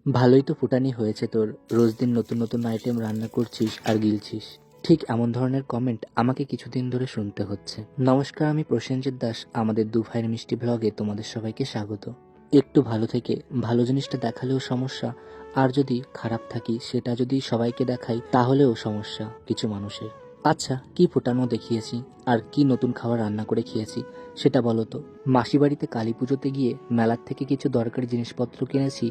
ভালোই তো ফুটানি হয়েছে তোর। রোজ দিন নতুন নতুন আইটেম রান্না করছিস আর গিলছিস। ঠিক এমন ধরনের কমেন্ট আমাকে কিছুদিন ধরে শুনতে হচ্ছে। নমস্কার, আমি প্রসেনজিৎ দাস। আমাদের দু ভাইয়ের মিষ্টি ব্লগে তোমাদের সবাইকে স্বাগত। একটু ভালো থেকে ভালো জিনিসটা দেখালেও সমস্যা, আর যদি খারাপ থাকি সেটা যদি সবাইকে দেখাই তাহলেও সমস্যা কিছু মানুষের। আচ্ছা, কি ফোটানো দেখিয়েছি আর কি নতুন খাবার রান্না করে খেয়েছি সেটা বলো তো। মাসি বাড়িতে কালী পুজোতে গিয়ে মেলার থেকে কিছু দরকারি জিনিসপত্র কিনেছি,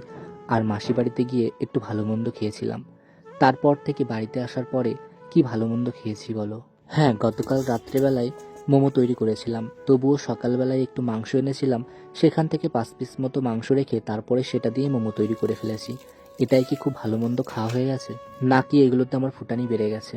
আর মাসি বাড়িতে গিয়ে একটু ভালো মন্দ খেয়েছিলাম। তারপর থেকে বাড়িতে আসার পরে কি ভালো মন্দ খেয়েছি বলো। হ্যাঁ, গতকাল রাত্রেবেলায় মোমো তৈরি করেছিলাম, তবুও সকালবেলায় একটু মাংস এনেছিলাম, সেখান থেকে 5 পিস মতো মাংস রেখে তারপরে সেটা দিয়ে মোমো তৈরি করে ফেলেছি। এটাই কি খুব ভালো মন্দ খাওয়া হয়ে গেছে, নাকি এগুলোতে আমার ফুটানি বেড়ে গেছে?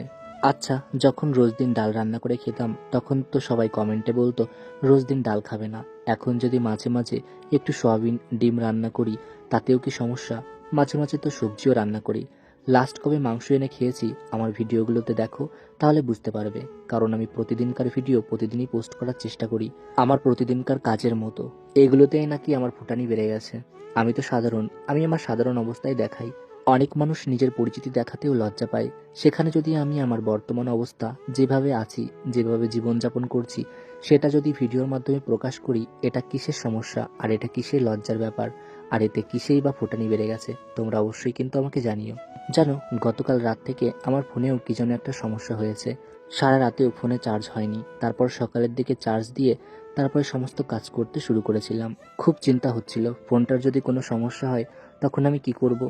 আচ্ছা, যখন রোজ দিন ডাল রান্না করে খেতাম তখন তো সবাই কমেন্টে বলতো রোজ দিন ডাল খাবে না। এখন যদি মাঝে মাঝে একটু সয়াবিন ডিম রান্না করি তাতেও কি সমস্যা? মাঝে মাঝে তো সবজিও রান্না করি। লাস্ট কবে মাংস এনে খেয়েছি আমার ভিডিওগুলোতে দেখো, তাহলে বুঝতে পারবে। কারণ আমি প্রতিদিনকার ভিডিও প্রতিদিনই পোস্ট করার চেষ্টা করি, আমার প্রতিদিনকার কাজের মতো। এগুলোতেই নাকি আমার ফুটানি বেড়ে গেছে। আমি তো সাধারণ, আমি আমার সাধারণ অবস্থায় দেখাই। অনেক মানুষ নিজের পরিচিতি দেখাতেও লজ্জা পায়। সেখানে যদি আমি আমার বর্তমান অবস্থা, যেভাবে আছি, যেভাবে জীবনযাপন করছি, সেটা যদি ভিডিওর মাধ্যমে প্রকাশ করি, এটা কিসের সমস্যা আর এটা কিসের লজ্জার ব্যাপার? আর এতে কিসেই বা ফুটানি বেড়ে গেছে তোমরা অবশ্যই কিন্তু আমাকে জানিও। জানো, গতকাল রাত থেকে আমার ফোনেও কি যেন একটা সমস্যা হয়েছে। সারা রাতেও ফোনে চার্জ হয়নি। তারপর সকালের দিকে চার্জ দিয়ে তারপরে সমস্ত কাজ করতে শুরু করেছিলাম। খুব চিন্তা হচ্ছিল ফোনটার যদি কোনো সমস্যা হয় তখন আমি কি করব।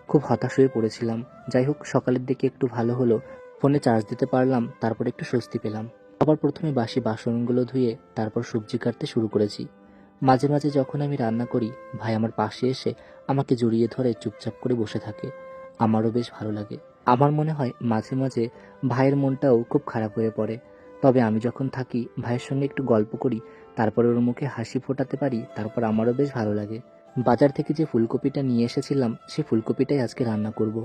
খুব হতাশ হয়ে পড়েছিলাম। যাই হোক, সকালের দিকে একটু ভালো হলো, ফোনে চার্জ দিতে পারলাম, তারপর একটু স্বস্তি পেলাম। আবার প্রথমে বাসি বাসনগুলো ধুয়ে তারপর সবজি কাটতে শুরু করেছি। মাঝে মাঝে যখন আমি রান্না করি ভাই আমার পাশে এসে আমাকে জড়িয়ে ধরে চুপচাপ করে বসে থাকে। আমারও বেশ ভালো লাগে। আমার মনে হয় মাঝে মাঝে ভাইয়ের মনটাও খুব খারাপ হয়ে পড়ে। তবে আমি যখন থাকি ভাইয়ের সঙ্গে একটু গল্প করি, তারপর ওর মুখে হাসি ফোটাতে পারি, তারপর আমারও বেশ ভালো লাগে। বাজার থেকে যে ফুলকপিটা নিয়ে এসেছিলাম সেই ফুলকপিটাই আজকে রান্না করব।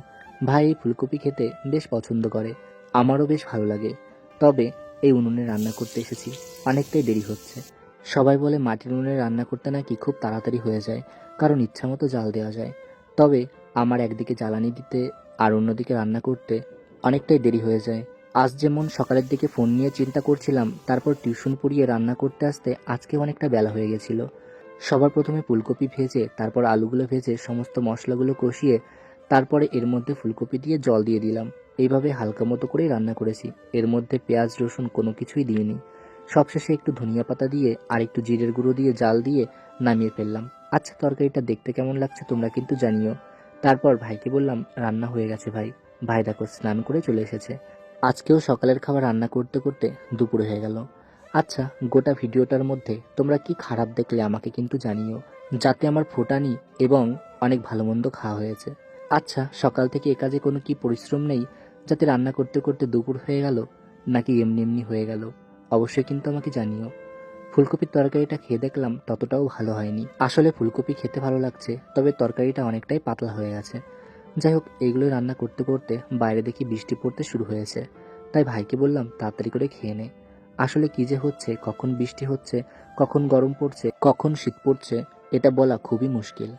ভাই এই ফুলকপি খেতে বেশ পছন্দ করে, আমারও বেশ ভালো লাগে। তবে এই উনুনে রান্না করতে এসেছি, অনেকটাই দেরি হচ্ছে। সবাই বলে মাটির উনুনে রান্না করতে নাকি খুব তাড়াতাড়ি হয়ে যায়, কারণ ইচ্ছামতো জাল দেওয়া যায়। তবে আমার একদিকে জ্বালানি দিতে আর অন্যদিকে রান্না করতে অনেকটাই দেরি হয়ে যায়। আজ যেমন সকালের দিকে ফোন নিয়ে চিন্তা করছিলাম, তারপর টিউশন পড়িয়ে রান্না করতে আসতে আজকে অনেকটা বেলা হয়ে গেছিল। সবার প্রথমে ফুলকপি ভেজে তারপর আলুগুলো ভেজে সমস্ত মশলাগুলো কষিয়ে তারপরে এর মধ্যে ফুলকপি দিয়ে জল দিয়ে দিলাম। এইভাবে হালকা মতো করেই রান্না করেছি, এর মধ্যে পেঁয়াজ রসুন কোনো কিছুই দিইনি। সবশেষে একটু ধনিয়া পাতা দিয়ে আর একটু জিরের গুঁড়ো দিয়ে জাল দিয়ে নামিয়ে ফেললাম। আচ্ছা, তরকারিটা দেখতে কেমন লাগছে তোমরা কিন্তু জানিও। তারপর ভাইকে বললাম রান্না হয়ে গেছে ভাই। ভাই দেখো স্নান করে চলে এসেছে। আজকেও সকালের খাবার রান্না করতে করতে দুপুর হয়ে গেল। আচ্ছা, গোটা ভিডিওটার মধ্যে তোমরা কি খারাপ দেখলে আমাকে কিন্তু জানিও, যাতে আমার ফোটানি এবং অনেক ভালো মন্দ খাওয়া হয়েছে। আচ্ছা, সকাল থেকে এ কাজে কোনো কি পরিশ্রম নেই যাতে রান্না করতে করতে দুপুর হয়ে গেল, নাকি এমনি এমনি হয়ে গেল? অবশ্যই কিন্তু আমাকে জানিও। ফুলকপির তরকারিটা খেয়ে দেখলাম ততটাও ভালো হয়নি। আসলে ফুলকপি খেতে ভালো লাগছে, তবে তরকারিটা অনেকটাই পাতলা হয়ে গেছে। যাই হোক, এইগুলোই রান্না করতে করতে বাইরে দেখি বৃষ্টি পড়তে শুরু হয়েছে। তাই ভাইকে বললাম তাড়াতাড়ি করে খেয়ে নে। আসলে কি যে হচ্ছে, কখন বৃষ্টি হচ্ছে, কখন গরম পড়ছে, কখন শীত পড়ছে, এটা বলা খুবই মুশকিল।